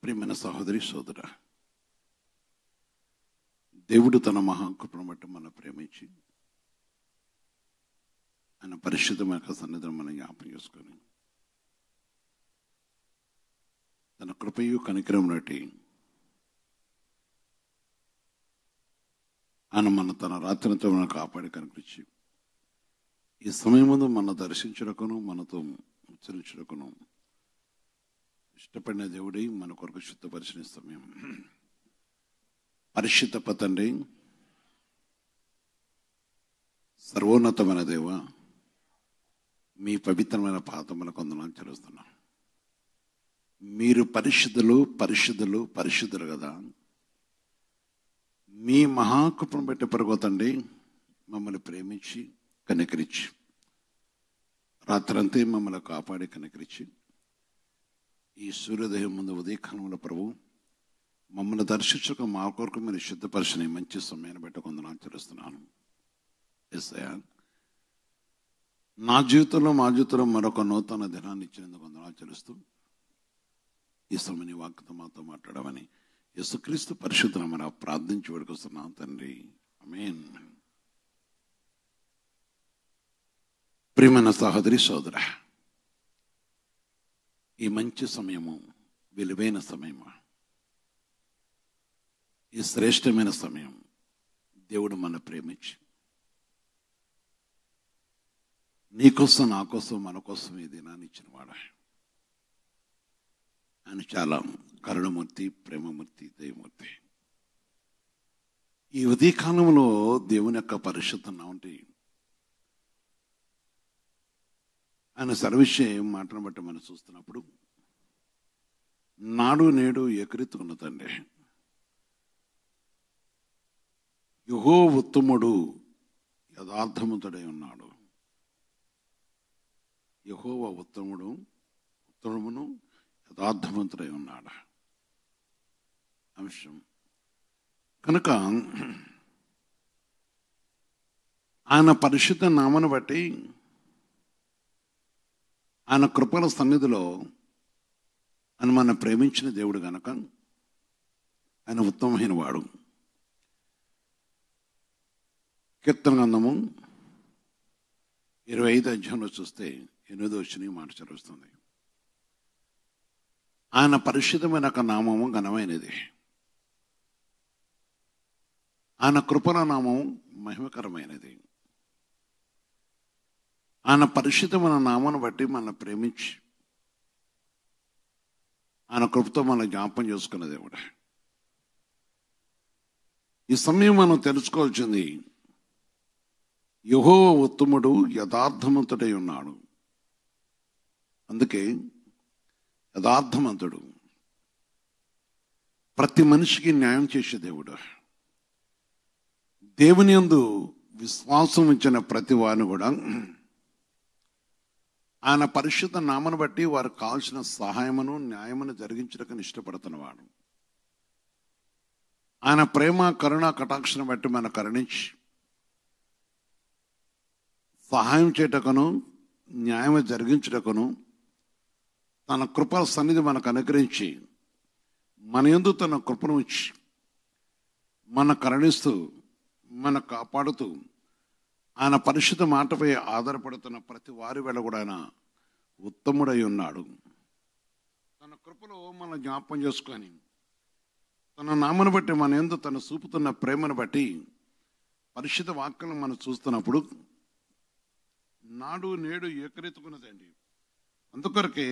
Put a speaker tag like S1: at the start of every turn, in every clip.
S1: ప్రియమైన సహోదరి సోదర, దేవుడు తన మహాకృపను బట్టి మనం ప్రేమించి ఆయన పరిశుద్ధమైన సన్నిధిని మనం జ్ఞాపకం చేసుకొని తన కృపయు కనికరం బట్టి ఆయన తన రాత్రితో మనం కాపాడి కనిపించి ఈ సమయం ముందు మన దర్శించుటకును మనతో ఉచ్చరించుటకును ఇష్టపడిన దేవుడి మన కొరకు శుద్ధపరిచిన సమయం. పరిశుద్ధ తండ్రి, సర్వోన్నతమైన దేవ, మీ పవిత్రమైన పాదములకు వందనాలు చెల్లిస్తున్నాం. మీరు పరిశుద్ధులు పరిశుద్ధులు పరిశుద్ధులు కదా. మీ మహాకృపను బట్టి పరుగుతండి మమ్మల్ని ప్రేమించి కనికరించి రాత్రంతే మమ్మల్ని కాపాడి కనికరించి ఈ సూర్యోదయం ముందు ఉదయకాలంలో ప్రభు మమ్మల్ని దర్శించక మా కొరకు మీరు శుద్ధపరిచిన మంచి సమయాన్ని బట్టి వందనాలు చెల్లిస్తున్నాను. యేసయ్యా, మా జీవితంలో మరొక నూతన దినాన్ని ఇచ్చినందుకు వందనాలు చెల్లిస్తూ ఈ సమయాన్ని వాక్యతో మాతో మాట్లాడమని యేసుక్రీస్తు పరిశుద్ధ నామమున ప్రార్థించి వేడుకొస్తున్నాం తండ్రి, ఆమేన్. ప్రియమైన సహోదరి సోదర, ఈ మంచి సమయము విలువైన సమయము, ఈ శ్రేష్టమైన సమయం దేవుడు మన ప్రేమించి నీకోసం నా కోసం మన కోసం ఈ దినాన్ని ఇచ్చినవాడు. ఆయన చాలా కరుణమూర్తి, ప్రేమమూర్తి, దయమూర్తి. ఈ ఉదయకాలంలో దేవుని యొక్క పరిశుద్ధ నామమున ఆయన సర్వవిషయం మాటను బట్టి మనం చూస్తున్నప్పుడు నాడు నేడు ఏకరీతిగా తండ్రి. యెహోవా ఉత్తముడు, యథార్థవంతుడై ఉన్నాడు. యెహోవా ఉత్తమును యథార్థవంతుడై ఉన్నాడు అంశం కనుక ఆయన పరిశుద్ధ నామను బట్టి ఆయన కృపల సన్నిధిలో ఆయన మన ప్రేమించిన దేవుడు గనక ఆయన ఉత్తమమైన వాడు. కీర్తన గ్రంథము 25 అధ్యాయంలో చూస్తే 8వ వచనం మాట చదువుతుంది. ఆయన పరిశుద్ధమైన ఒక నామము ఘనమైనది, ఆయన కృపల నామము మహిమకరమైనది. ఆయన పరిశుద్ధమైన నామాన్ని బట్టి మన ప్రేమించి ఆయన కృపతో మనం జ్ఞాపకం చేసుకున్న దేవుడు. ఈ సమయం మనం తెలుసుకోవాల్సింది, యెహోవా ఉత్తముడు, యథార్థవంతుడై ఉన్నాడు. అందుకే యథార్థవంతుడు, ప్రతి మనిషికి న్యాయం చేసే దేవుడు. దేవుని యందు విశ్వాసం ఉంచిన ప్రతి వారిని కూడా ఆయన పరిశుద్ధ నామను బట్టి వారికి కావాల్సిన సహాయమును న్యాయమును జరిగించడానికి ఇష్టపడుతున్నవాడు. ఆయన ప్రేమ కరుణ కటాక్షను బట్టి మన కరుణించి సహాయం చేయటకును న్యాయం జరిగించుటకును తన కృపల సన్నిధి మనకు అనుగ్రహించి మన యందు తన కృపను ఉంచి మన కరుణిస్తూ మన కాపాడుతూ ఆయన పరిశుద్ధ మాటపై ఆధారపడుతున్న ప్రతి వారి వేళ కూడా ఆయన ఉత్తముడై ఉన్నాడు. తన కృపలో మనం జ్ఞాపకం చేసుకొని తన నామను బట్టి మన యందు తను చూపుతున్న ప్రేమను బట్టి పరిశుద్ధ వాక్యాలను మనం చూస్తున్నప్పుడు నాడు నేడు ఏకరీతుకున్నదండి. అందుకొరకే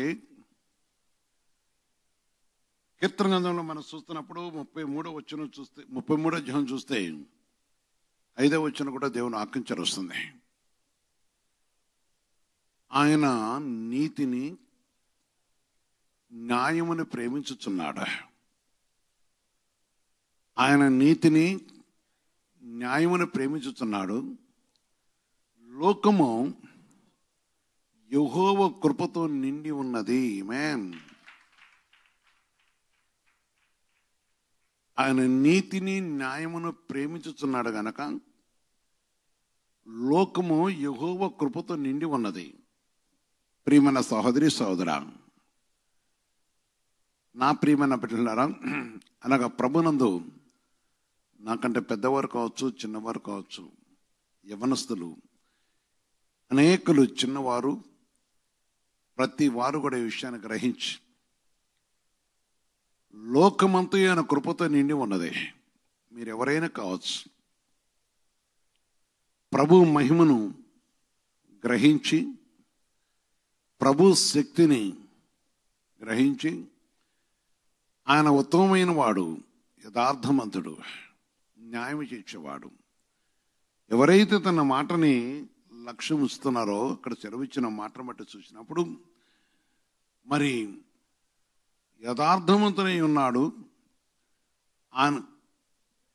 S1: కీర్తన గ్రంథంలో మనం చూస్తున్నప్పుడు 33వ వచనం చూస్తే 33వ అధ్యాయం చూస్తే 5వ వచనం కూడా దేవుని ఆజ్ఞ వస్తుంది. ఆయన నీతిని న్యాయమును ప్రేమించుచున్నాడు. ఆయన నీతిని న్యాయమును ప్రేమించుచున్నాడు. లోకము యెహోవా కృపతో నిండి ఉన్నది. ఆమేన్. ఆయన నీతిని న్యాయమును ప్రేమించుచున్నాడు గనక లోకము యెహోవా కృపతో నిండి ఉన్నది. ప్రియమైన సహోదరి సహోదరా, నా ప్రియమైన బిడ్డలారా, అనగా ప్రభునందు నాకంటే పెద్దవారు కావచ్చు, చిన్నవారు కావచ్చు, యవనస్తులు అనేకులు, చిన్నవారు, ప్రతి వారు కూడా ఈ విషయాన్ని గ్రహించి లోకమంతా ఆయన కృపతో నిండి ఉన్నది. మీరు ఎవరైనా కావచ్చు. ప్రభు మహిమను గ్రహించి, ప్రభు శక్తిని గ్రహించి, ఆయన ఉత్తమమైన వాడు, యథార్థవంతుడు, న్యాయం చేసేవాడు. ఎవరైతే తన మాటని లక్ష్యం ఇస్తున్నారో, అక్కడ సెలవిచ్చిన మాటను బట్టి చూసినప్పుడు మరి యథార్థవంతునై ఉన్నాడు. ఆయన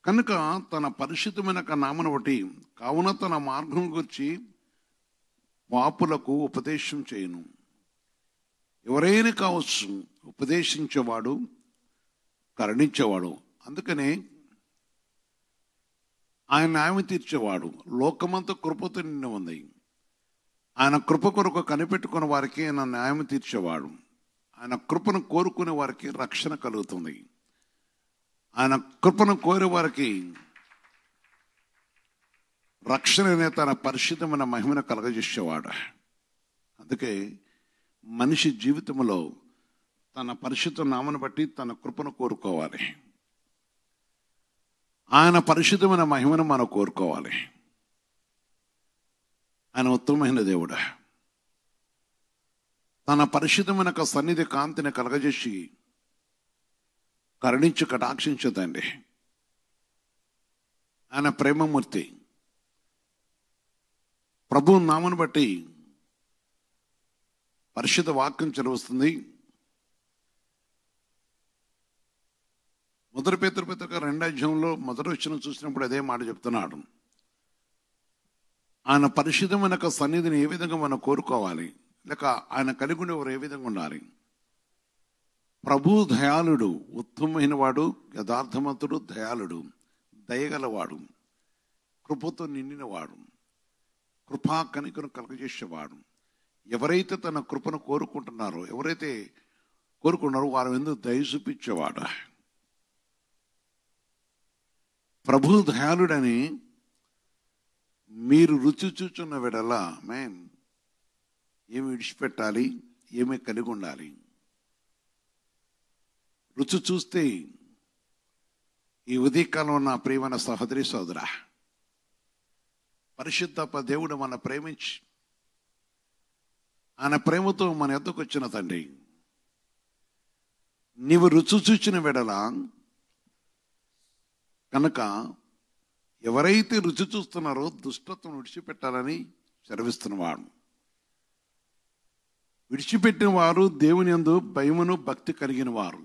S1: కనుక తన పరిశుద్ధమైన నామను బట్టి కావున తన మార్గం గురించి పాపులకు ఉపదేశం చేయను. ఎవరైనా కావచ్చు, ఉపదేశించేవాడు, కరుణించేవాడు. అందుకనే ఆయన న్యాయం తీర్చేవాడు. లోకమంతా కృపతో నిండి ఉంది. ఆయన కృప కొరకు కనిపెట్టుకున్న వారికి ఆయన న్యాయం తీర్చేవాడు. ఆయన కృపను కోరుకునే వారికి రక్షణ కలుగుతుంది. ఆయన కృపను కోరే వారికి రక్షణనే తన పరిశుద్ధమైన మహిమను కలగజేసేవాడు. అందుకే మనిషి జీవితంలో తన పరిశుద్ధ నామను బట్టి తన కృపను కోరుకోవాలి. ఆయన పరిశుద్ధమైన మహిమను మనం కోరుకోవాలి. ఆయన ఉత్తమమైన దేవుడు. తన పరిశుద్ధమైన సన్నిధి కాంతిని కలగజేసి కరుణించి కటాక్షించదండి. ఆయన ప్రేమమూర్తి. ప్రభు నామను బట్టి పరిశుద్ధ వాక్యం చదివిస్తుంది. మొదటి పేతురు పత్రిక 2వ అధ్యాయంలో మొదటి వచనం చూసినప్పుడు అదే మాట చెప్తున్నాడు. ఆయన పరిశుద్ధమైన సన్నిధిని ఏ విధంగా మనం కోరుకోవాలి, లేక ఆయన కలిగి ఉండేవారు ఏ విధంగా ఉండాలి. ప్రభు దయాళుడు, ఉత్తమమైన వాడు, యథార్థవంతుడు, దయాళుడు, దయగలవాడు, కృపతో నిండినవాడు, కృపా కనికను కలగజేసేవాడు. ఎవరైతే తన కృపను కోరుకుంటున్నారో, ఎవరైతే కోరుకున్నారో వారు ఎందుకు దయ చూపించేవాడు. ప్రభు దయాళుడని మీరు రుచి చూచున్న వెడలా ఏమి విడిచిపెట్టాలి, ఏమి కలిగి ఉండాలి. రుచి చూస్తే ఈ ఉదయకాలం నా ప్రియమైన సహోదరి సోదరా, పరిశుద్ధ దేవుడు మన ప్రేమించి ఆయన ప్రేమతో మన ఎద్దకు వచ్చిన తండ్రి, నీవు రుచి చూచిన వెడలా కనుక ఎవరైతే రుచి చూస్తున్నారో దుష్టత్వం విడిచిపెట్టాలని సెలవిస్తున్నవాడు. విడిచిపెట్టిన వారు దేవుని యందు భయమును భక్తి కలిగిన వారు.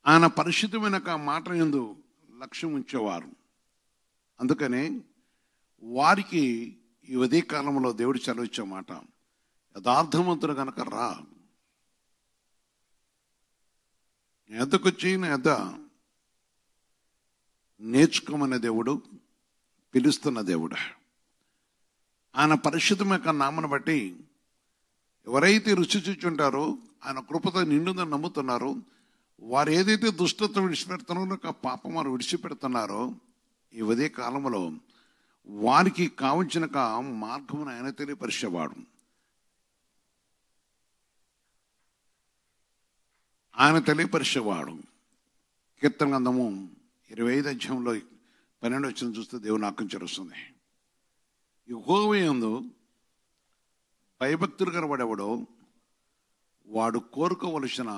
S1: ఆయన పరిశుద్ధమైన మాట యందు లక్ష్యం ఉంచేవారు. అందుకనే వారికి ఈ ఉదయ కాలంలో దేవుడు సెలవిచ్చే మాట, యథార్థవంతుడు కనుక రా, ఎద్దకొచ్చి నా ఎద్ద నేర్చుకోమనే దేవుడు, పిలుస్తున్న దేవుడు. ఆయన పరిశుద్ధమైన నామను బట్టి ఎవరైతే రుచి చూచుంటారో, ఆయన కృపతో నిండుదని నమ్ముతున్నారో, వారు ఏదైతే దుష్టత్వం విడిచిపెడుతున్నారో, పాపం వారు విడిచిపెడుతున్నారో, ఈ ఉదయ కాలంలో వారికి కావలసిన మార్గమును ఆయన తెలియపరిచేవాడు. ఆయన తెలియపరిచేవాడు. కీర్తన గ్రంథము 25వ అధ్యాయంలో 12వ వచనం చూస్తే దేవుని వాక్యం చరుస్తుంది. యెహోవా యందు భయభక్తులు కనబడేవాడో వాడు కోరుకోవలసిన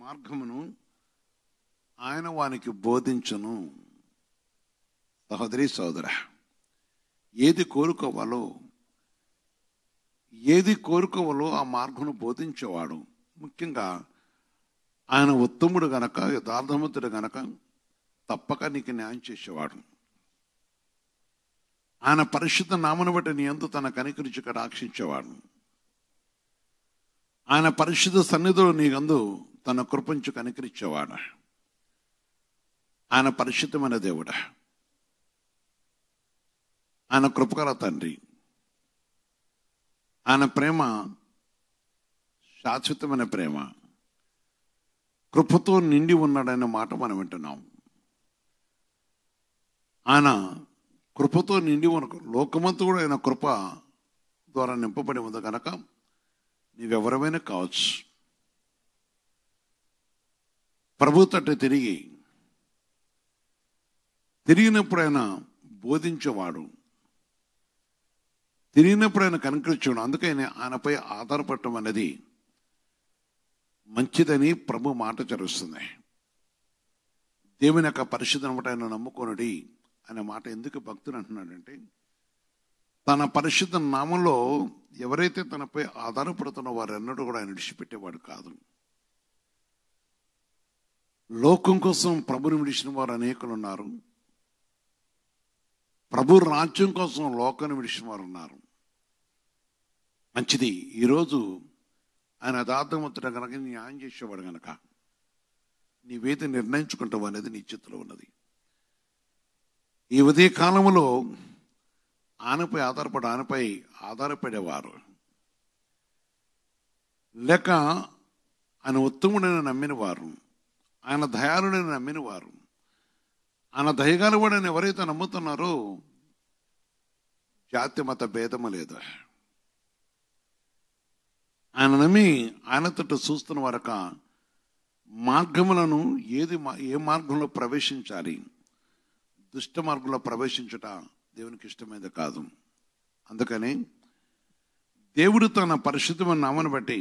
S1: మార్గమును ఆయన వానికి బోధించును. సహోదరి సోదర, ఏది కోరుకోవాలో ఆ మార్గమును బోధించేవాడు. ముఖ్యంగా ఆయన ఉత్తముడు గనక, యథార్థవంతుడు గనక తప్పక నీకు న్యాయం చేసేవాడు. ఆయన పరిశుద్ధ నామను బట్టి నీ యందు తన కనికరించి కటాక్షించేవాడు. ఆయన పరిశుద్ధ సన్నిధిలో నీ యందు తన కృపంచు కనికరించేవాడు. ఆయన పరిశుద్ధమైన దేవుడు. ఆయన కృపగల తండ్రి. ఆయన ప్రేమ శాశ్వతమైన ప్రేమ, కృపతో నిండి ఉన్నాడనే మాట మనం వింటున్నాం. ఆయన కృపతో నిండి ఉన్న లోకమంతా కూడా ఆయన కృప ద్వారా నింపబడి ఉంది కనుక నీవెవరమైనా కావచ్చు. ప్రభు తట్టు తిరిగినప్పుడు ఆయన బోధించేవాడు, తిరిగినప్పుడు ఆయన కనుకరించేవాడు. అందుకని ఆయనపై ఆధారపడటం అనేది మంచిదని ప్రభు మాట చరుస్తుంది. దేవుని యొక్క పరిశుద్ధం బట్టి ఆయన నమ్ముకొనుడి అనే మాట ఎందుకు భక్తులు అంటున్నాడంటే, తన పరిశుద్ధ నామంలో ఎవరైతే తనపై ఆధారపడుతున్న వారెన్నడూ కూడా ఆయన విడిచిపెట్టేవాడు కాదు. లోకం కోసం ప్రభుని విడిచిన వారు అనేకులు ఉన్నారు, ప్రభు రాజ్యం కోసం లోకాన్ని విడిచిన వారు ఉన్నారు. మంచిది. ఈరోజు ఆయన యథార్థవంతుడు కనుక న్యాయం చేసేవాడు కనుక నీవేది నిర్ణయించుకుంటావు అనేది నీ చేతిలో ఉన్నది. ఈ ఉదయ కాలంలో ఆయనపై ఆధారపడేవారు లేక ఆయన ఉత్తముడని నమ్మిన వారు, ఆయన దయాళుడని నమ్మిన వారు, ఆయన దయగలవాడని ఎవరైతే నమ్ముతున్నారో జాతి మత భేదము లేదు. ఆయన నమ్మి ఆయన తట్టు చూస్తున్న వరక మార్గములను ఏ మార్గంలో ప్రవేశించాలి, దుష్ట మార్గంలో ప్రవేశించుట దేవునికి ఇష్టమైనది కాదు. అందుకని దేవుడు తన పరిశుద్ధమైన నామను బట్టి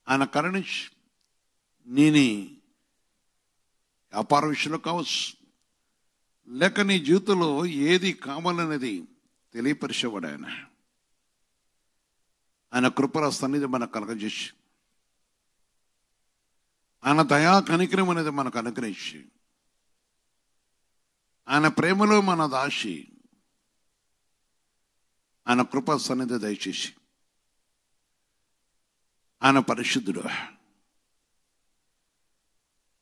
S1: ఆయన కరుణించి నీని వ్యాపార విషయంలో కావచ్చు లేక నీ జీవితంలో ఏది కావాలనేది తెలియపరిచేవాడు. ఆయన కృపల సన్నిధి మనకు కలగజేసి, ఆయన దయా కనికరం అనేది మనకు అనుగ్రహించి, ఆయన ప్రేమలో మన దాసి, ఆయన కృప సన్నిధి దయచేసి, ఆయన పరిశుద్ధుడు,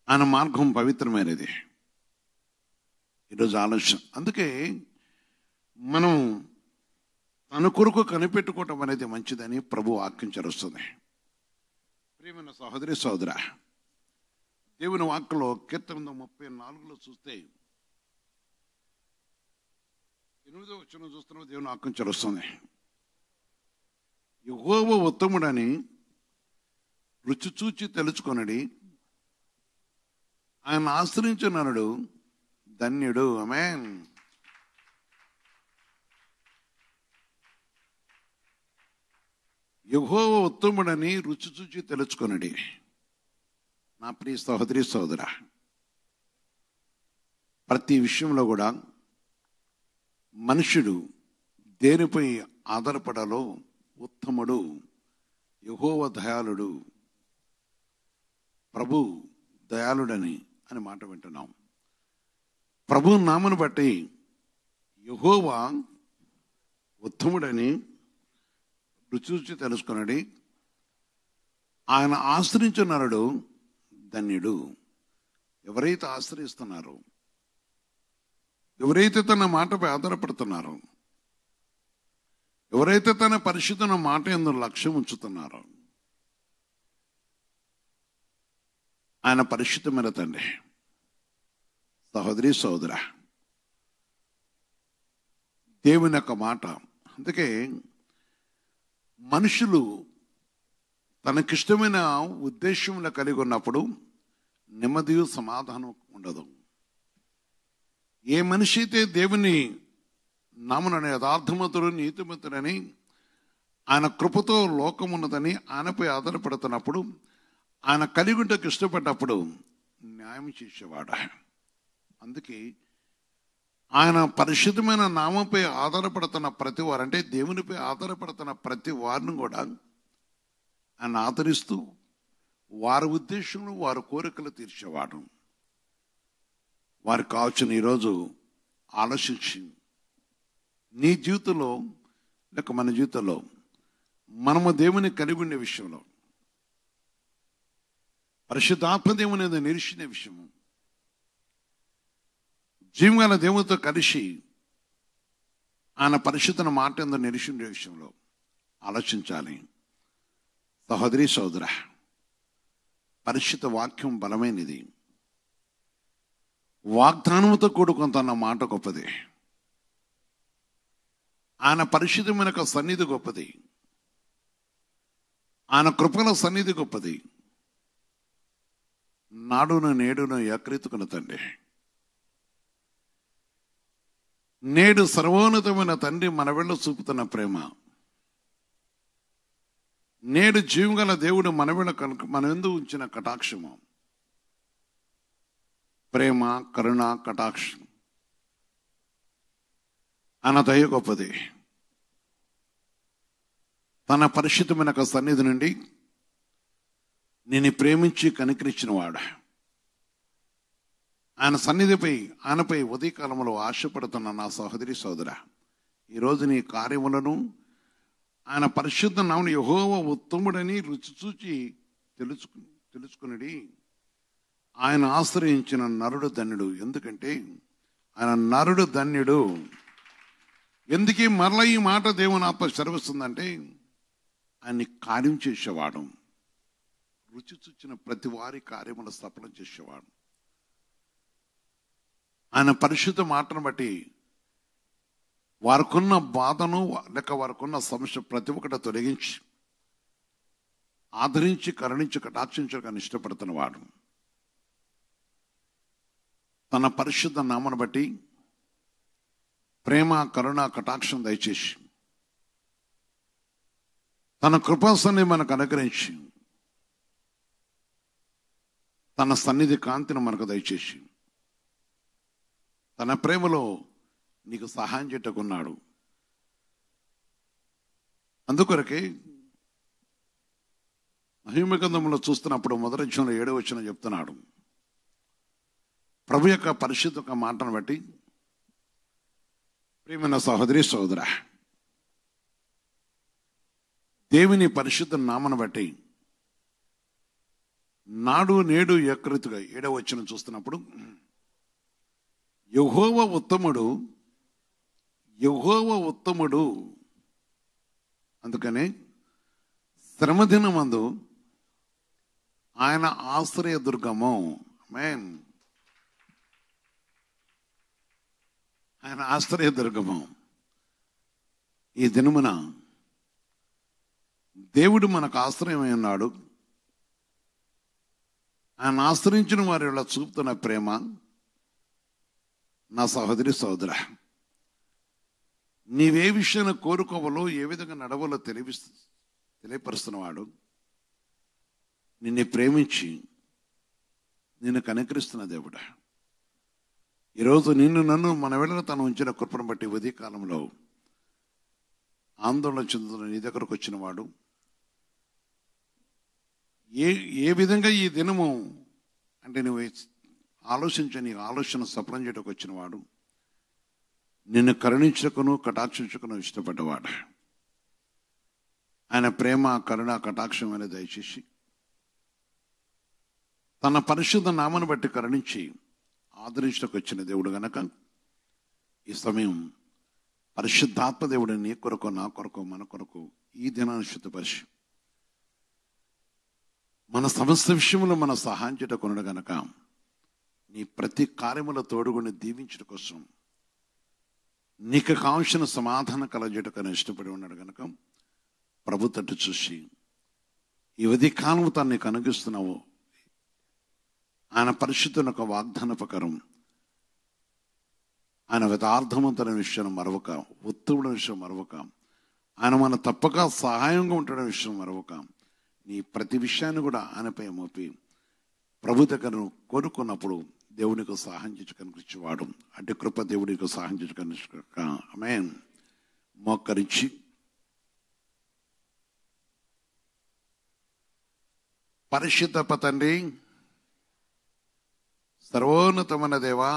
S1: ఆయన మార్గం పవిత్రమైనది. ఈరోజు ఆలోచన. అందుకే మనం తన కొరకు కనిపెట్టుకోవటం అనేది మంచిదని ప్రభు వాక్యం చరుస్తుంది. ప్రియమైన సహోదరి సహోదర, దేవుని వాక్యలో కీర్తన 34 చూస్తే 8వ వచనం చూస్తున్నాం. దేవుని వాక్యం చరుస్తుంది. యెహోవా ఉత్తముడని రుచి చూచి తెలుసుకొనడి, ఆయన ఆశ్రయించున్నాడు ధన్యుడు. ఆమేన్. యెహోవా ఉత్తముడని రుచి చూచి తెలుసుకొనడి. నా ప్రియ సహోదరి సహోదర, ప్రతి విషయంలో కూడా మనుషుడు దేనిపై ఆధారపడాలో ఉత్తముడు యెహోవా దయాళుడు, ప్రభు దయాళుడని అని మాట వింటున్నాం. ప్రభు నామను బట్టి యెహోవా ఉత్తముడని రుచి రుచి తెలుసుకున్నాడు. ఆయన ఆశ్రయించున్నాడు ధన్యుడు. ఎవరైతే ఆశ్రయిస్తున్నారో, ఎవరైతే తన మాటపై ఆధారపడుతున్నారో, ఎవరైతే తన పరిశుద్ధమైన మాట యందు లక్ష్యం ఉంచుతున్నారో, ఆయన పరిశుద్ధమైన తండ్రి. సహోదరి సహోదర, దేవుని యొక్క మాట. అందుకే మనుషులు తనకిష్టమైన ఉద్దేశంలో కలిగి ఉన్నప్పుడు నెమ్మది సమాధానం ఉండదు. ఏ మనిషి అయితే దేవుని నామనని యథార్థవంతుడు నీతిమంతుడని ఆయన కృపతో లోకం ఉన్నదని ఆయనపై ఆధారపడుతున్నప్పుడు, ఆయన కలిగి ఉంటకు ఇష్టపడ్డప్పుడు న్యాయం చేసేవాడు. అందుకే ఆయన పరిశుద్ధమైన నామంపై ఆధారపడుతున్న ప్రతి వారు, అంటే దేవునిపై ఆధారపడుతున్న ప్రతి వారిని కూడా ఆయన ఆదరిస్తూ వారి ఉద్దేశంలో వారి కోరికలు తీర్చేవాడు. వారికి కావాల్సిన ఈరోజు ఆలోచించి నీ జీవితంలో లేక మన జీవితంలో మనము దేవుని కలిగి ఉండే విషయంలో, పరిశుద్ధాత్మ దేవుని నిరీక్షణ విషయము, జీవగల దేవునితో కలిసి ఆయన పరిశుద్ధన మాట నిరీక్షణ విషయంలో ఆలోచించాలి. సహోదరి సోదర, పరిశుద్ధ వాక్యం బలమైనది. వాగ్దానముతో కూడుకున్న మాట గొప్పది. ఆయన పరిశుద్ధమైన సన్నిధి గొప్పది. ఆయన కృపల సన్నిధి గొప్పది. నాడును నేడును ఏకరీతుకున్న తండ్రి, నేడు సర్వోన్నతమైన తండ్రి మన వెళ్ళ చూపుతున్న ప్రేమ, నేడు జీవగల దేవుడు మన వెళ్ళ మన ఎందు ఉంచిన కటాక్షము, ప్రేమ, కరుణ, కటాక్షం, ఆయన దయ గొప్పది. తన పరిశుద్ధమైన సన్నిధి నుండి నేను ప్రేమించి కనికరించిన వాడు. ఆయన సన్నిధిపై ఆయనపై ఉదయకాలంలో ఆశపడుతున్న నా సహోదరి సోదర, ఈరోజు నీ కార్యములను ఆయన పరిశుద్ధ నామమున యెహోవా ఉత్తముడని రుచి చూచి తెలుసుకుని ఆయన ఆశ్రయించిన నరుడు ధన్యుడు. ఎందుకంటే ఆయన నరుడు ధన్యుడు. ఎందుకీ మరలా ఈ మాట దేవుని ఆత్మ సెలవిస్తుందంటే, ఆయన్ని కార్యం చేసేవాడు, రుచి చూచిన ప్రతి వారి కార్యములు సఫలం చేసేవాడు. ఆయన పరిశుద్ధ మాటను బట్టి వారికున్న బాధను లేక వారికున్న సమస్య ప్రతి ఒక్కటి తొలగించి ఆదరించి కరుణించి కటాక్షించడానికి ఇష్టపడుతున్నవాడు. తన పరిశుద్ధ నామను బట్టి ప్రేమ, కరుణ, కటాక్షం దయచేసి తన కృపాసన్ని మనకు అనుగ్రహించి తన సన్నిధి కాంతిని మనకు దయచేసి తన ప్రేమలో నీకు సహాయం చేయటకున్నాడు. అందుకొరకే మహిమ గ్రంథంలో చూస్తున్నప్పుడు మొదటి అధ్యాయంలో 7వ వచనం చెప్తున్నాడు, ప్రభు యొక్క పరిశుద్ధ మాటను బట్టి ప్రియమైన సహోదరి సోదర, దేవుని పరిశుద్ధ నామను బట్టి నాడు నేడు ఏకరీతిగా 7వ వచనం చూస్తున్నప్పుడు, యెహోవా ఉత్తముడు, యెహోవా ఉత్తముడు. అందుకనే శ్రమదినమందు ఆయన ఆశ్రయ దుర్గము. ఆమేన్. ఆయన ఆశ్రయ దుర్గము. ఈ దినమున దేవుడు మనకు ఆశ్రయమై ఉన్నాడు. ఆయన ఆశ్రయించిన వారి వల్ల చూపుతున్న ప్రేమ, నా సహోదరి సోదర, నీవే విషయాన్ని కోరుకోవాలో ఏ విధంగా నడవాలో తెలియపరుస్తున్నవాడు, నిన్ను ప్రేమించి నిన్ను కనికరిస్తున్న దేవుడు. ఈరోజు నిన్ను నన్ను మన వేళలో తను ఉంచిన కృపను బట్టి ఉదయకాలంలో ఆందోళన చెందుతున్న నీ దగ్గరకు వచ్చిన వాడు, ఏ విధంగా ఈ దినము అంటే నువ్వు ఆలోచించని ఆలోచన సఫలం చేయడానికి వచ్చిన వాడు, నిన్ను కరుణించకును కటాక్షించకును ఇష్టపడ్డవాడు. ఆయన ప్రేమ, కరుణ, కటాక్షం అనేది దయచేసి తన పరిశుద్ధ నామను బట్టి కరుణించి ఆదరించడానికి వచ్చిన దేవుడు గనక ఈ సమయం పరిశుద్ధాత్మ దేవుడు నీ కొరకు, నా కొరకు, మన కొరకు ఈ దినాన్ని శుద్ధపరిచి మన సమస్త విషయంలో మన సహాయం చేయటకున్నాడు గనక నీ ప్రతి కార్యముల తోడుగుని దీవించడం కోసం నీకు కావలసిన సమాధానం కలగజేయటకని ఇష్టపడి ఉన్నాడు కనుక ప్రభు తట్టు చూసి ఈ ఉదయకాలం తాను నీకు అనుగిస్తున్నావు. ఆయన పరిశుద్ధుని యొక్క వాగ్దాన ప్రకారం ఆయన యథార్థవంతుల విషయం మరొక, ఉత్తముడి విషయం మరొక, ఆయన మన తప్పక సహాయంగా ఉంటాడనే విషయం మరొక, నీ ప్రతి విషయాన్ని కూడా ఆయనపై మోపి ప్రభు దగ్గర కోరుకున్నప్పుడు దేవునికి సహాయం చేసి కనిపించేవాడు. అంటే కృప దేవుడికి సహాయం చేసి కనిపించక ఆమేన్. మోకరించి పరిశుద్ధ తండ్రి, సర్వోన్నతమైన దేవా,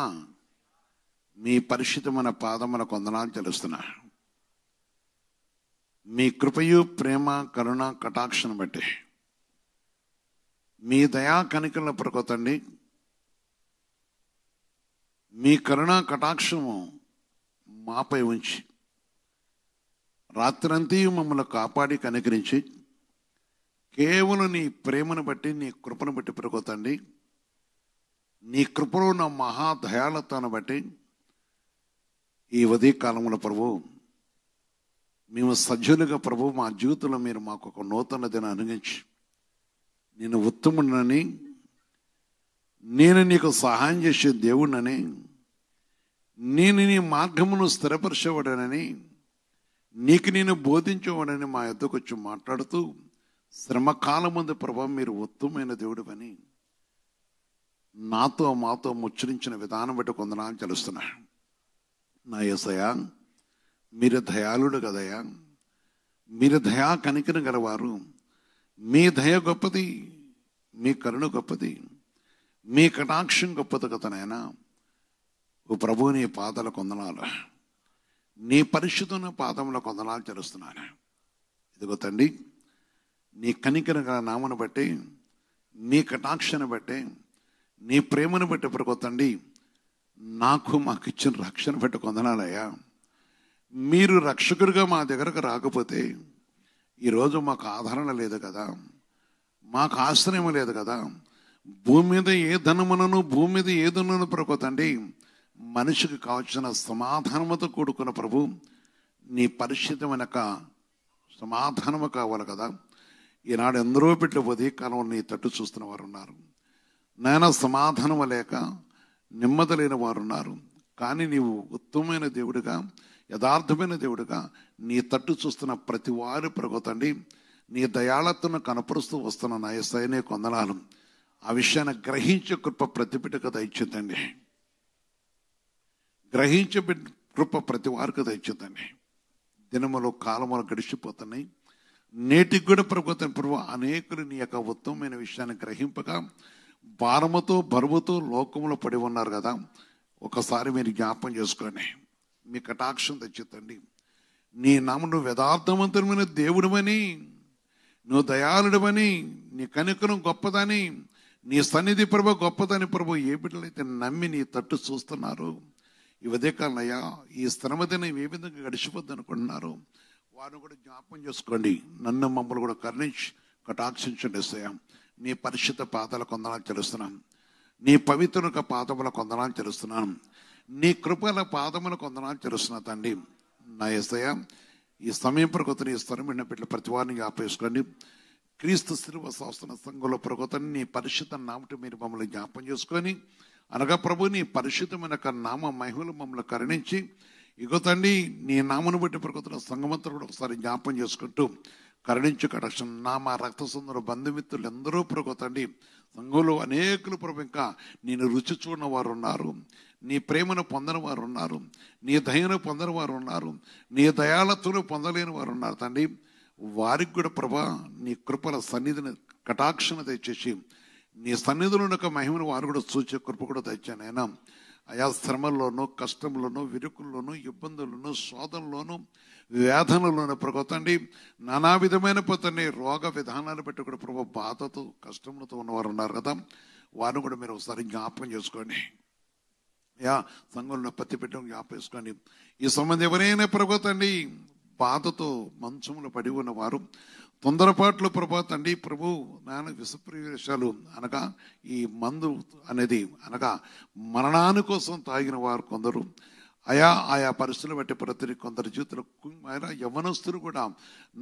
S1: మీ పరిశుద్ధమైన పాదమున వందనాలు చెల్లిస్తున్నా. మీ కృపయు, ప్రేమ, కరుణ, కటాక్షను బట్టి మీ దయా కనికలను ప్రకోతండి. మీ కరుణ కటాక్షము మాపై ఉంచి రాత్రంతా మమ్మల్ని కాపాడి కనికరించి కేవలం నీ ప్రేమను బట్టి, నీ కృపను బట్టి ప్రభు తండ్రి, నీ కృపలో ఉన్న మహాదయాళతను బట్టి ఈ ఉదయ కాలంలో ప్రభు మేము సజ్జులుగా ప్రభు మా జీవితంలో మీరు మాకు ఒక నూతన దినం అనుగించి, నేను ఉత్తముడినని, నేను నీకు సహాయం చేసే దేవుడినని, నేను నీ మార్గమును స్థిరపరిచేవాడనని, నీకు నేను బోధించేవాడని మా యొద్దకు వచ్చి మాట్లాడుతూ, శ్రమకాలం ముందు ప్రభా మీరు ఉత్తమమైన దేవుడు అని నాతో మాతో ముచ్చరించిన విధానం బట్టి కొందనాలు తెలుస్తున్నా. నా యేసయ్యా, మీరు దయాళుడు కదయ్యా, మీరు దయా కనికరం గలవారు, మీ దయ గొప్పది, మీ కరుణ గొప్పది, మీ కటాక్షం గొప్పది కదా నాయనా. ఓ ప్రభు, నీ పాదాల కొందనాలు, నీ పరిశుద్ధమైన పాదముల కొందనాలు తెలుస్తున్నాను. ఇదిగో తండ్రి, నీ కనికర గల నామను బట్టి, నీ కటాక్షను బట్టి, నీ ప్రేమను బట్టి ప్రభు తండ్రి, నాకు మాకు ఇచ్చిన రక్షణ బట్టి కొందనాలయ్యా. మీరు రక్షకుడిగా మా దగ్గరకు రాకపోతే ఈరోజు మాకు ఆదరణ లేదు కదా, మాకు ఆశ్రయం లేదు కదా. భూమి మీద ఏ ధనమునను, భూమి మీద ఏదున్నను ప్రభు తండ్రి, మనిషికి కావాల్సిన సమాధానముతో కూడుకున్న ప్రభు, నీ పరిశుద్ధమైన సమాధానము కావాలి కదా. ఈనాడు ఎందరో బిడ్డలు ఉదయ కాలంలో నీ తట్టు చూస్తున్న వారు ఉన్నారు నాయన. సమాధానం లేక నెమ్మది లేని వారు ఉన్నారు. కానీ నీవు ఉత్తమమైన దేవుడిగా, యథార్థమైన దేవుడిగా నీ తట్టు చూస్తున్న ప్రతి వారు ప్రభు తండ్రి, నీ దయాళతను కనపరుస్తూ వస్తున్న నా యేసయ్యనే కొందనాలు. ఆ విషయాన్ని గ్రహించే కృప ప్రతి బిడ్డకు దయచేతండి, గ్రహించే కృప ప్రతి వారికి దయచేతండి. దినములు కాలములు గడిచిపోతున్నాయి. నేటికి కూడా ప్రభు అనేకులు నీ యొక్క ఉత్తమమైన విషయాన్ని గ్రహింపగా భారముతో బరువుతో లోకంలో పడి ఉన్నారు కదా. ఒకసారి మీరు జ్ఞాపం చేసుకోండి, మీ కటాక్షం తెచ్చేతండి. నీ నామను యథార్థవంతమైన దేవుడివని, నువ్వు దయాళుడవని, నీ కనికరం గొప్పదని, నీ సన్నిధి ప్రభు గొప్పదని ప్రభు ఏ బిడ్డలైతే నమ్మి నీ తట్టు చూస్తున్నారు ఈ ఉదయకాలనయ్యా, ఈ శ్రమ దినం ఏ విధంగా గడిచిపోద్ది అనుకుంటున్నారు వారిని కూడా జ్ఞాపం చేసుకోండి. నన్ను మమ్మల్ని కూడా కరుణించి కటాక్షించండి యేసయ్యా. నీ పరిశుద్ధ పాదాల కొందనాలు తెలుస్తున్నాను, నీ పవిత్ర పాదముల కొందనాలు తెలుస్తున్నాను, నీ కృపల పాదముల కొందనాలు తెలుస్తున్నా తండ్రి. నా యేసయ్యా, ఈ సమయం ప్రకృతిని ఈ స్థలం విన్న బిడ్డలు ప్రతి వారిని జ్ఞాపేసుకోండి. క్రీస్తు శిలువ శాసన సంఘంలో ప్రకృతిని నీ పరిశుద్ధ నామటి మీరు మమ్మల్ని జ్ఞాపం చేసుకొని, అనగా ప్రభు నీ పరిశుద్ధమైన నామ మహిమలు మమ్మల్ని కరుణించి, ఇగో తండ్రి నీ నామను బట్టి ప్రకృతిలో సంఘమంతా కూడా ఒకసారి జ్ఞాపం చేసుకుంటూ కరుణించు కటాక్షం. నా మా రక్త సుందర బంధుమిత్రులు ఎందరో ప్రకృతండి సంఘంలో అనేకులు ప్రభు ఇంకా నేను రుచి చూడని వారు ఉన్నారు, నీ ప్రేమను పొందని వారు ఉన్నారు, నీ దయను పొందని వారు ఉన్నారు, నీ దయాళతను పొందలేని వారు ఉన్నారు తండ్రి. వారికి కూడా ప్రభా నీ కృపల సన్నిధిని కటాక్షణ తెచ్చేసి నీ సన్నిధిలో ఒక మహిమను వారు కూడా చూచే కృప కూడా తెచ్చాను అయినా. ఆయా శ్రమల్లోనూ, కష్టంలోనూ, విరుకుల్లోనూ, ఇబ్బందుల్లోనూ, శోధనలోనూ, వేదనలోనూ ప్రభుత్వండి నానా విధమైన పోతండి రోగ విధానాలు పెట్టి కూడా ప్రభు బాధతో కష్టంతో ఉన్నవారు ఉన్నారు కదా. వారిని కూడా మీరు ఒకసారి జ్ఞాపకం చేసుకోండి. సంఘంలో పత్తి పెట్టడం జ్ఞాపకం చేసుకోండి. ఈ సంబంధం ఎవరైనా ప్రభుత్వండి బాధతో మంచంలో పడి ఉన్నవారు, తొందరపాట్లు ప్రభాతండి ప్రభు నాన్న విషప్రవేశాలు అనగా ఈ మందు అనేది అనగా మరణాని కోసం తాగిన వారు కొందరు, ఆయా పరిస్థితులు బట్టి ప్రతి కొందరు జీవితంలో యవ్వనస్తులు కూడా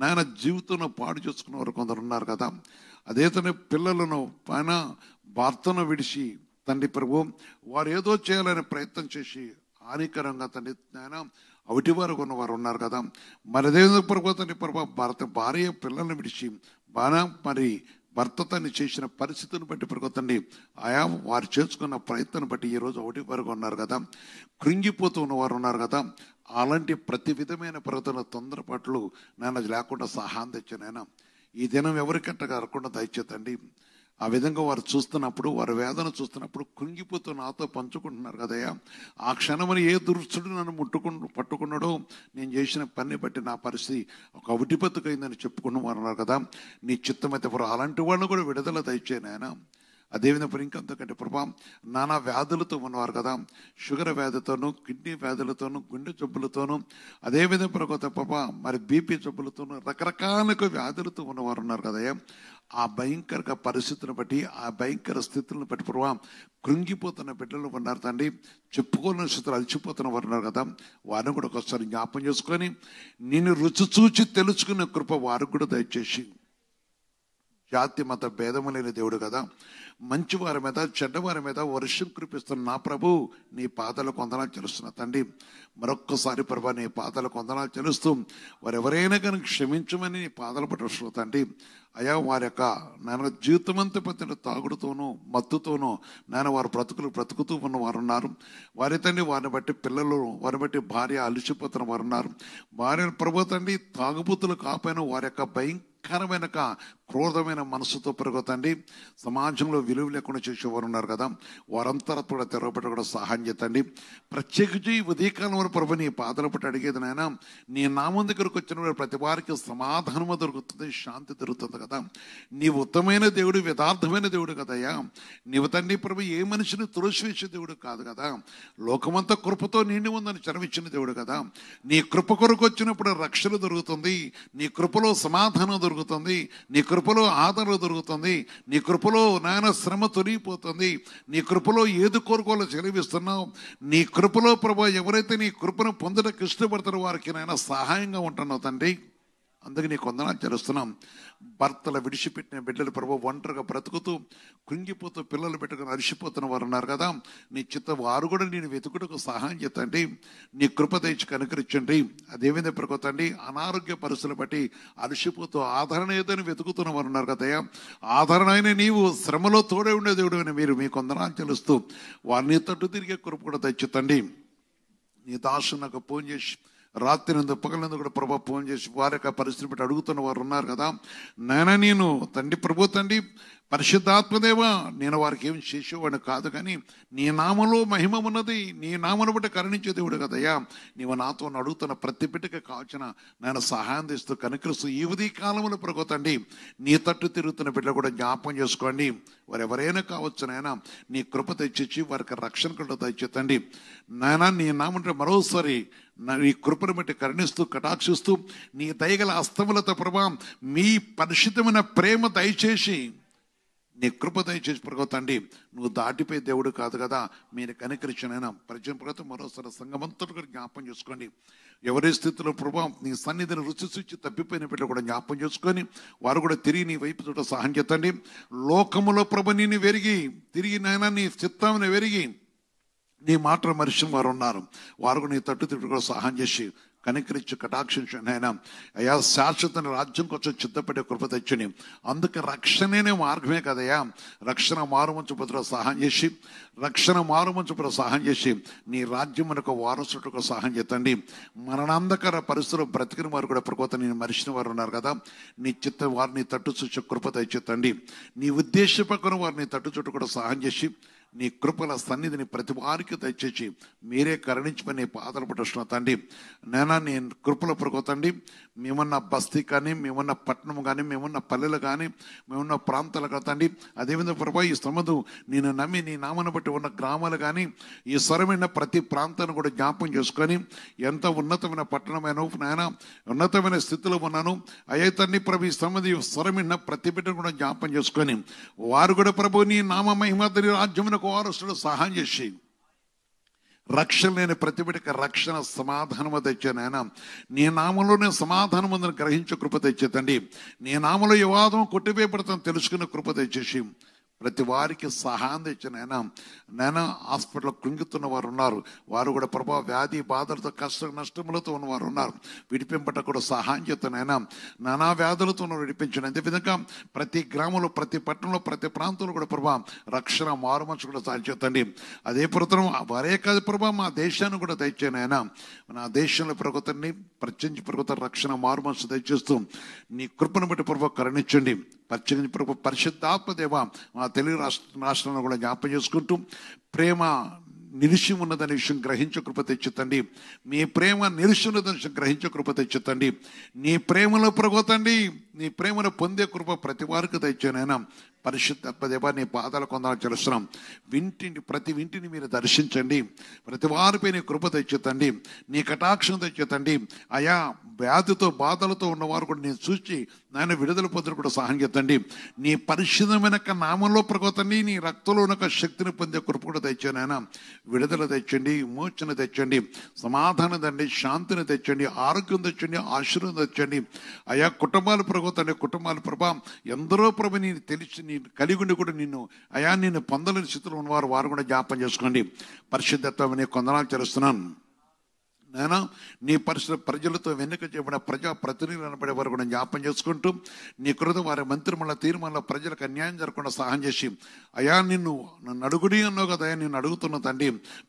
S1: నాయన జీవితంలో పాడు చేసుకున్న వారు కొందరు ఉన్నారు కదా. అదే తన పిల్లలను పైన భర్తను విడిచి తండ్రి ప్రభు వారు ఏదో చేయాలని ప్రయత్నం చేసి హానికరంగా తండ్రి నాయన అవిటి వారు కొన్నవారు ఉన్నారు కదా. మరి అదే ప్రభు తండ్రి ప్రభు భార్య పిల్లల్ని విడిచి బాగా మరి భర్త తను చేసిన పరిస్థితులను బట్టి ప్రభుత్వండి ఆయా వారు చేసుకున్న ప్రయత్నం బట్టి ఈరోజు ఒకటి వరకు ఉన్నారు కదా, కృంగిపోతూ ఉన్నవారు ఉన్నారు కదా. అలాంటి ప్రతి విధమైన ప్రవర్తన తొందరపాట్లు నేను లేకుండా సహాయం తెచ్చానైనా ఈ దినం ఎవరికంట కాకుండా దయచేతండి. ఆ విధంగా వారు చూస్తున్నప్పుడు, వారి వేదన చూస్తున్నప్పుడు కృంగిపోతూ నాతో పంచుకుంటున్నారు కదయ్యా. ఆ క్షణమని ఏ దురుస్తుడు నన్ను పట్టుకున్నాడో, నేను చేసిన పని బట్టి నా పరిస్థితి ఒక అవిటిపత్తుకైందని చెప్పుకున్న వారు ఉన్నారు కదా. నీ చిత్తమైతే అలాంటి వాళ్ళని కూడా విడుదల దయచేయను ఆయన. అదేవిధంగా ఇంకంతకంటే ప్రభా నానా వ్యాధులతో ఉన్నవారు కదా, షుగర్ వ్యాధితోనూ, కిడ్నీ వ్యాధులతోనూ, గుండె జబ్బులతోనూ, అదేవిధంగా ప్రభా మరి బీపీ జబ్బులతోనూ, రకరకాల వ్యాధులతో ఉన్నవారు ఉన్నారు కదయ్యా. ఆ భయంకర పరిస్థితిని బట్టి, ఆ భయంకర స్థితులను బట్టి ప్రభా కృంగిపోతున్న బిడ్డలు ఉన్నారు తండ్రి. చెప్పుకోలేని స్థితిలో అలసిపోతున్న వారు ఉన్నారు కదా, వారిని కూడా ఒకసారి జ్ఞాపం చేసుకొని నిన్ను రుచి చూచి తెలుసుకునే కృప వారికి కూడా దయచేసి, జాతి మత భేదము లేని దేవుడు కదా, మంచి వారి మీద చెడ్డవారి మీద వర్షం కురిపిస్తున్న నా ప్రభు నీ పాదాలకు వందనాలు చెల్లిస్తున్నా తండ్రి. మరొక్కసారి ప్రభా నీ పాదాలకు వందనాలు చెల్లిస్తూ వారు ఎవరైనా కనుక క్షమించమని నీ పాదాలు పట్టుకొస్తున్నా తండ్రి. అయా వారి యొక్క నేను జీవితమంతా పట్టిన తాగుడుతోనూ మత్తుతోనూ నేను వారు బ్రతుకుతూ ఉన్న వారు ఉన్నారు. వారి తండ్రి వారిని బట్టి పిల్లలు, వారిని బట్టి భార్య అలసిపోతున్న వారు ఉన్నారు. భార్య ప్రభు తండ్రి తాగుబోతులు కాపోయిన వారి యొక్క భయంకరమైన క్రోధమైన మనసుతో పెరుగుతండి సమాజంలో విలువ లేకుండా చేసేవారు ఉన్నారు కదా, వారంతా కూడా తెరవబెట్ట కూడా సహాయం చేతండి. ప్రత్యేకించి ఉదయకాలం వారు ప్రభు నీ పాదల పట్టి అడిగేది నాయన, నీ నామం దగ్గరకు వచ్చిన ప్రతి వారికి సమాధానము దొరుకుతుంది, శాంతి దొరుకుతుంది కదా. నీవు ఉత్తమైన దేవుడు, యథార్థమైన దేవుడు కదయ్యా. నీవు తండ్రి ప్రభు ఏ మనిషిని తులసివేసే దేవుడు కాదు కదా, లోకమంతా కృపతో నిండి ఉందని చరవిచ్చిన దేవుడు కదా. నీ కృప కొరకు వచ్చినప్పుడు రక్షణ దొరుకుతుంది, నీ కృపలో సమాధానం దొరుకుతుంది, నీ కృపలో ఆదరణ దొరుకుతుంది, నీ కృపలో నాయన శ్రమ తొలగిపోతుంది, నీ కృపలో ఏది కోరుకోవాలో చెలివిస్తున్నావు. నీ కృపలో ప్రభు ఎవరైతే నీ కృపను పొందడానికి ఇష్టపడతారో వారికి నాయన సహాయంగా ఉంటున్నావు తండ్రి. అందుకే నీకు వందనాలు చేస్తున్నాం. భర్తలు విడిచిపెట్టిన బిడ్డలు ప్రభు ఒంటరిగా బ్రతుకుతూ కృంగిపోతూ పిల్లలు పెట్టుకుని అరిసిపోతున్న వారు ఉన్నారు కదా, నీ చిత్త వారు కూడా నేను వెతుకుటకు సహాయం చేతండి. నీ కృప తెచ్చి కనుకరించండి. అదేవిధంగా పెరుగుతండి అనారోగ్య పరిస్థితులు బట్టి అరిసిపోతూ ఆదరణ ఏదని వెతుకుతున్న వారు ఉన్నారు కదయ్యా. ఆదరణ అయిన నీవు శ్రమలో తోడే ఉండే దేవుడు అని మీరు మీకు వందనాలు తెలుస్తూ వారిని తట్టు తిరిగే కృప కూడా తెచ్చుతండి. నీ దాసు నాకు ఫోన్ చేసి రాత్రి నుండి పగలందు కూడా ప్రభు ఫోన్ చేసి వారి యొక్క పరిస్థితి బట్టి అడుగుతున్న వారు ఉన్నారు కదా. నేను తండ్రి ప్రభు తండ్రి పరిశుద్ధాత్మదేవా, నేను వారికి ఏమి చేసేవాడిని కాదు, కానీ నీ నామంలో మహిమ ఉన్నది, నీ నామను బట్టి కరుణించే దేవుడు కదయ్యా. నీవు నాతో అడుగుతున్న ప్రతి బిడ్డకి కావాల్సిన నేను సహాయం తెస్తూ కనుకరిస్తూ ఈ ఉదయ కాలంలో ప్రభుతండి నీ తట్టు తిరుగుతున్న బిడ్డలు కూడా జ్ఞాపకం చేసుకోండి. వారు ఎవరైనా కావచ్చు నాయన, నీ కృప తెచ్చి వారికి రక్షణ కూడా తెచ్చేతండి నాయన. నీ నామంటే మరోసారి నీ కృపను బట్టి కరుణిస్తూ కటాక్షిస్తూ నీ దయగల హస్తములతో ప్రభా మీ పరిశుద్ధమైన ప్రేమ దయచేసి, నీ కృప దయచేసి ప్రభుతండి. నువ్వు దాటిపోయే దేవుడు కాదు కదా, మీరు కనికరించినైనా పరిచయం ప్రభుత్వ మరోసారి సంఘమంతటి కూడా జ్ఞాపం చేసుకోండి. ఎవరి స్థితిలో ప్రభావం నీ సన్నిధిని రుచి చూచి తప్పిపోయిన బిడ్డలు కూడా జ్ఞాపం చేసుకొని వారు కూడా తిరిగి నీ వైపు చూడ సహాయం చేతండి. లోకములో ప్రభు నేను వెరిగి తిరిగి నాయన నీ చిత్తాన్ని వెరిగి నీ మాటలు మరిచిన వారు ఉన్నారు. వారు కూడా నీ తట్టు తిట్టు కూడా సహాయం చేసి కనికరించి కటాక్షించండి ఆయన. అయ్యా శాశ్వత రాజ్యం కోసం చిత్తపడే కృప తెచ్చని. అందుకే రక్షణనే మార్గమే కదయ్యా. రక్షణ మారుమంచు పత్ర సహాయం చేసి, రక్షణ మారుమంచు పత్ర సహాయం చేసి నీ రాజ్యం మనకు వారసులకు సహాయం చేతండి. మరణాంధకర పరిస్థితులు బ్రతికిన వారు కూడా ప్రకోత నేను మరిచిన వారు ఉన్నారు కదా, నీ చిత్త వారిని తట్టు చూసే కృప తెచ్చేతండి. నీ ఉద్దేశ పక్కన వారిని తట్టు చుట్టూ కూడా సహాయం చేసి నీ కృపల సన్నిధిని ప్రతి వారికి దయచేసి మీరే కరుణించమని పాదలు పట్టుస్తున్నా తండ్రి. నీ కృపల ప్రకోతండి మేమున్న బస్తీ కానీ, మేమున్న పట్టణం కానీ, మేమున్న పల్లెలు కానీ, మేమున్న ప్రాంతాలు కదండి. అదేవిధంగా ప్రభా ఈ శ్రమదు నేను నమ్మి నీ నామను బట్టి ఉన్న గ్రామాలు కానీ ఈ స్వరమైన ప్రతి ప్రాంతాన్ని కూడా జ్ఞాపకం చేసుకొని ఎంత ఉన్నతమైన పట్టణమైన నాయన ఉన్నతమైన స్థితిలో ఉన్నాను అయ్యే తండ్రి ప్రభు ఈ శ్రమది స్వరమైన ప్రతి బిడ్డను కూడా జ్ఞాపకం చేసుకొని వారు కూడా ప్రభు నీ నామ మహిమని రాజ్యమునకు వారసుడు సహాయం చేసి రక్షణ లేని ప్రతి బిడ్డకి రక్షణ సమాధానము తెచ్చానైనా. నీ నామంలోనే సమాధానం ఉందని గ్రహించే కృప తెచ్చేతండి. నీ నామంలో వివాదం కొట్టివేయబడతాను తెలుసుకునే కృప తెచ్చేసి ప్రతి వారికి సహాయం తెచ్చినైనా. నేను హాస్పిటల్లో కృంగుతున్న వారు ఉన్నారు, వారు కూడా ప్రభావ వ్యాధి బాధలతో కష్ట నష్టములతో ఉన్నవారు ఉన్నారు, విడిపింపట కూడా సహాయం చేస్తానైనా. నానా వ్యాధులతో విడిపించండి. అదేవిధంగా ప్రతి గ్రామంలో, ప్రతి పట్టణంలో, ప్రతి ప్రాంతంలో కూడా ప్రభావ రక్షణ మారుమనసు కూడా సాయం చేతండి. అదే ప్రతులం వారే కాదు ప్రభావ మా దేశాన్ని కూడా దయచేనైనా. నా దేశంలో ప్రభుత్వాన్ని ప్రత్యేకించి ప్రభుత్వ రక్షణ మారుమనసు దయచేస్తూ నీ కృపను బట్టి ప్రభావ కరుణించండి. ప్రత్యేకించి ప్రభు పరిశుద్ధాత్మదేవ మా తెలుగు రాష్ట్రంలో కూడా జ్ఞాపం చేసుకుంటూ ప్రేమ నిలిచి ఉన్నదనే విషయం గ్రహించే కృప తెచ్చుతండి. మీ ప్రేమ నిలిచి ఉన్నదనే విషయం గ్రహించే కృప తెచ్చుతండి. నీ ప్రేమలో ప్రభుతండి నీ ప్రేమను పొందే కృప ప్రతి వారికి తెచ్చానైనా. పరిశుద్ధ దేవా, నీ పాదాలు కొందరు తెలుస్తున్నాం. ప్రతి ఇంటిని మీరు దర్శించండి. ప్రతి వారిపై నీ కృప తెచ్చేతండి, నీ కటాక్షం తెచ్చేతండి. అయా వ్యాధితో బాధలతో ఉన్నవారు కూడా నేను చూసి నాయన విడుదల పొందులు కూడా సహాయం చేతండి. నీ పరిశుద్ధమైన నామంలో ప్రకోతండి, నీ రక్తంలో ఉన్న శక్తిని పొందే కృప కూడా తెచ్చానైనా. విడుదల తెచ్చండి, విమోచన తెచ్చండి, సమాధానం తండి, శాంతిని తెచ్చండి, ఆరోగ్యం తెచ్చండి, ఆశీర్వాదం తెచ్చండి. అయా కుటుంబాలు ప్రకోతండి, కుటుంబాలు ప్రభా ఎందరో ప్రభు నేను తెలిసి నీ కలిగి ఉండి కూడా నిన్ను పొందలేని స్థితిలో ఉన్నవారు వారు కూడా జ్ఞాపం చేసుకోండి. పరిశుద్ధత్వం నీ కొందనాలు చేస్తున్నాను నేను. నీ పరిస్థితి ప్రజలతో వెనుక చేయబడిన ప్రజా ప్రతినిధులు అనబడే వారు కూడా జ్ఞాపం చేసుకుంటూ నీ కృత వారి మంత్రిమల తీర్మానంలో ప్రజలకు అన్యాయం జరగకుండా సహాయం చేసి అయా నన్ను అడుగుడి అన్నావు కదా, నిన్ను అడుగుతున్న తండ్రి,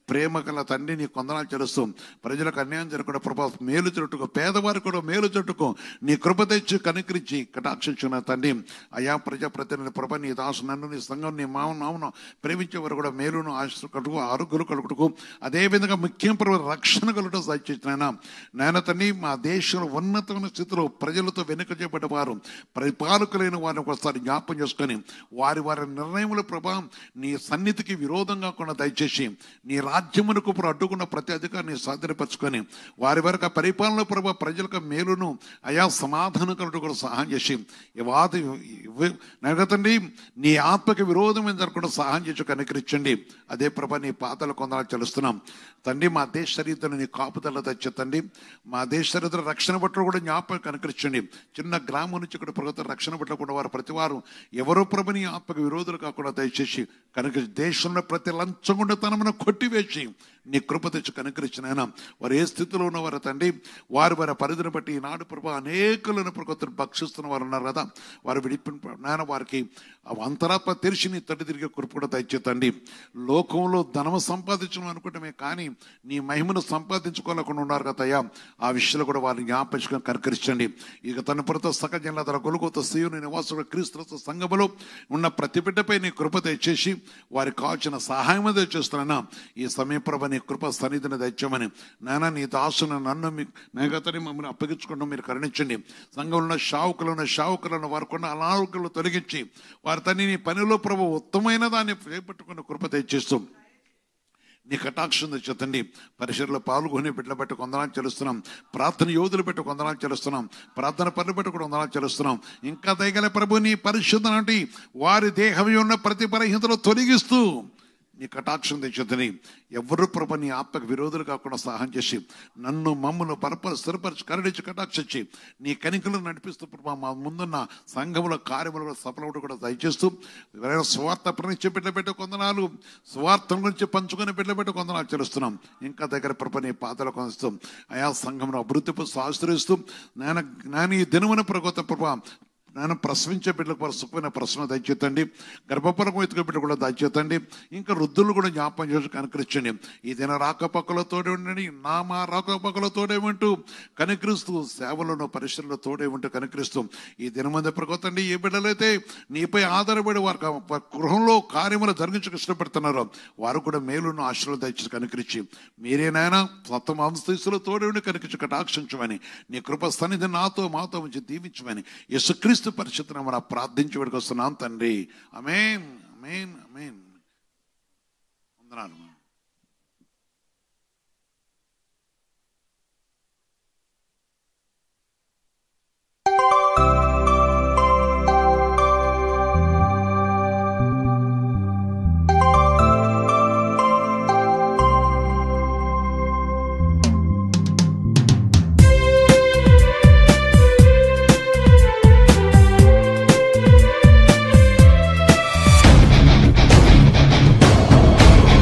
S1: ప్రేమ గల తండ్రి నీ కొందనాలు చేస్తూ ప్రజలకు అన్యాయం జరగకుండా ప్రభా మేలు చెట్టుకు, పేదవారికి కూడా మేలు చెట్టుకు నీ కృప తెచ్చి కనికరించి కటాక్షించిన తండ్రి. అయా ప్రజా ప్రతినిధుల ప్రభ నీ దాసు నన్ను నీ సంఘం నీ మామను ప్రేమించే వారు కూడా మేలును ఆశ కలుగు, ఆరోగ్యాలు కలుగుటకు, అదేవిధంగా ముఖ్యం ప్రభు రక్షణ కలుగుట నాయన తండ్రి. మా దేశంలో ఉన్నతమైన స్థితిలో ప్రజలతో వెనుక చేయబడ్డ వారు, పరిపాలకులైన వారిని ఒకసారి జ్ఞాపం చేసుకొని వారి నిర్ణయముల ప్రభావం నీ సన్నిధికి విరోధంగా కూడా దయచేసి నీ రాజ్యమునకు అడ్డుకున్న ప్రతి అధికారిని సాధనపరుచుకొని వారి వరకు పరిపాలన ప్రభావ ప్రజలకు మేలును అయా సమాధానం కలుగుటకు కూడా సహాయం చేసి తండ్రి నీ ఆత్మకి విరోధమైన జరగకుండా సహాయం చేసి కనికరించండి. అదే ప్రభా నీ పాతలు కొందరు చెల్లిస్తున్నాం తండ్రి. మా దేశ చరిత్రను నీ కాపుదల తెచ్చండి. మా దేశ చరిత్ర రక్షణ బట్టలు కూడా జ్ఞాపకం కనికరించండి. చిన్న గ్రామం నుంచి ఇక్కడ ప్రభుత్వ రక్షణ బట్టలు కూడా వారు ప్రతి వారు ఎవరో ప్రభుని ఆత్మకు విరోధులు కాకుండా దయచేసి కనుకరించి దేశంలో ప్రతి లంచగొండతనమును కొట్టివేసి నీ కృప తెచ్చి కనుకరించిన వారు ఏ స్థితిలో ఉన్నవారు తండ్రి, వారి పరిధిని బట్టి ఈనాడు ప్రభు అనేకులను ప్రభుత్వం భక్షిస్తున్న వారు ఉన్నారు కదా, వారు నాయన వారికి అంతరాత్మ తెరిచి నీ తడి తిరిగే కృప కూడా దయచేతండి. లోకంలో ధనము సంపాదించడం అనుకుంటమే కానీ నీ మహిమను సంపాదించుకోలేకుండా ఉన్నారు కదయ్యా, ఆ విషయంలో కూడా వారిని జ్ఞాపకం కనుకరించండి. ఇక తన పురతో సకల జనుల ధర గొలుగుతో సీయుని నివాసుడు క్రీస్తు సంఘములో ఉన్న ప్రతి బిడ్డపై నీ కృప దయచేసి వారికి కావాల్సిన సహాయం దయచేస్తున్నా. ఈ సమయం ప్రభ నీ కృప సన్నిధిని దయచేయమని నాయన నీ దాసును నన్ను మేఘతని మమ్మల్ని అప్పగించుకుంటూ మీరు కరుణించండి. సంఘంలో షావుకులను వారికున్న అనారోగ్యాలు తొలగించి వారి తని నీ పనిలో ప్రభు ఉత్తమైన దాన్ని చేపట్టుకున్న కృప తెచ్చేస్తూ నీ కటాక్షం తెచ్చండి. పరిసరలో పాల్గొని బిడ్డలు పెట్టి కొందనాలు చెల్లిస్తున్నాం. ప్రార్థన యోధులు పెట్టి కొందనాలు చెల్లిస్తున్నాం. ప్రార్థన పనులు పెట్టి కూడా కొందనాలు చెల్లిస్తున్నాం. ఇంకా దయగల ప్రభు నీ పరిశుద్ధ నాటి వారి దేహం ఉన్న ప్రతి బలహీనతలో తొలగిస్తూ నీ కటాక్షం తెచ్చని ఎవరు ప్రభు నీ ఆత్మకు విరోధులు కాకుండా సహాయం చేసి నన్ను మమ్మల్ని స్థిరపరిచి కరుణించి కటాక్షించి నీ కనికలను నడిపిస్తూ ప్రభు మా ముందున్న సంఘముల కార్యములు సఫలవుడు కూడా దయచేస్తూ స్వార్థ ప్రణించి బిడ్డబెట్టి కొందనాలు, స్వార్థం గురించి పంచుకొని బిడ్డబెట్టి కొందనాలు చెల్లిస్తున్నాం. ఇంకా దగ్గర ప్రభు నీ పాతలు కొనిస్తూ ఆయా సంఘమును అభివృద్ధిపై ఆశ్రయిస్తూ నేను ఈ దినమున ప్రగోత ప్రభు నేను ప్రసవించే బిడ్డలకు వారు సుఖమైన ప్రశ్న దయచేతండి. గర్భపరకు ఎత్తుక బిడ్డ కూడా దయచేతండి. ఇంకా వృద్ధులు కూడా జ్ఞాపకం చేసి కనుకరించండి. ఈ దిన రాకపోకలతోడే ఉండండి. మా రాకపోకలతోడే ఉంటూ కనుకరిస్తూ సేవలను పరిశ్రమలో తోడే ఉంటూ కనుకరిస్తూ ఈ దినమంది ప్రకోతండి. ఏ బిడ్డలైతే నీపై ఆధారపడి వారి గృహంలో కార్యములు జరిగించక ఇష్టపడుతున్నారో వారు కూడా మేలును ఆశలు దయచేసి కనుకరించి మీరేనైనా సప్తమ అంశలో తోడే ఉండి కనుకరించి కటాక్షించమని నీ కృప సన్నిధి నాతో మాతో ఉంచి దీవించమని యేసుక్రీస్తు పరిశుద్ధ నామమున ప్రార్థించి వేడుకొస్తున్నాం తండ్రి. ఆమేన్, ఆమేన్, ఆమేన్. వందనాలు.